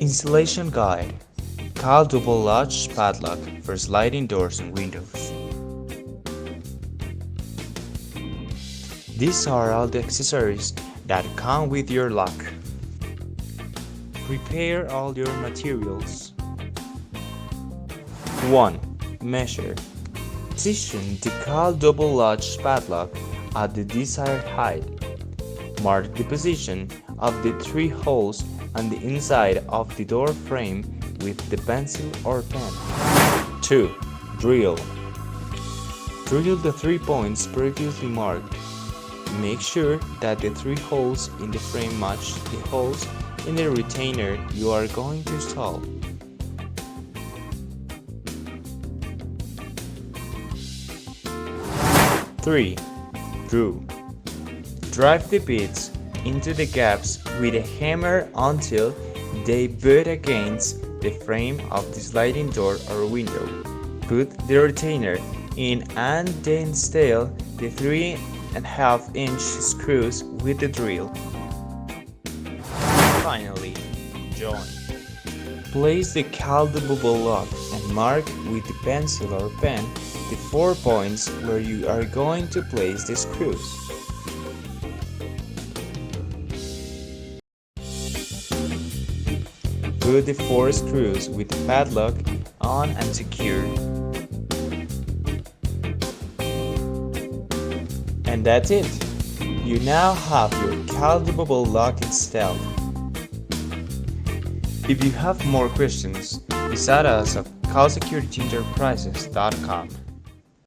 Installation Guide. Cal Double Latch Padlock for Sliding Doors and Windows. These are all the accessories that come with your lock. Prepare all your materials. 1. Measure. Position the Cal Double Latch Padlock at the desired height. Mark the position of the 3 holes on the inside of the door frame with the pencil or pen. 2. Drill. Drill the 3 points previously marked. Make sure that the 3 holes in the frame match the holes in the retainer you are going to install. 3. Drew. Drive the bits into the gaps with a hammer until they butt against the frame of the sliding door or window. Put the retainer in and then install the 3.5-inch screws with the drill. Finally, join. Place the Cal Double lock and mark with the pencil or pen the 4 points where you are going to place the screws. Put the 4 screws with the padlock on and secure. And that's it! You now have your Cal Double lock installed. If you have more questions, visit us at calsecurity.enterprises.com.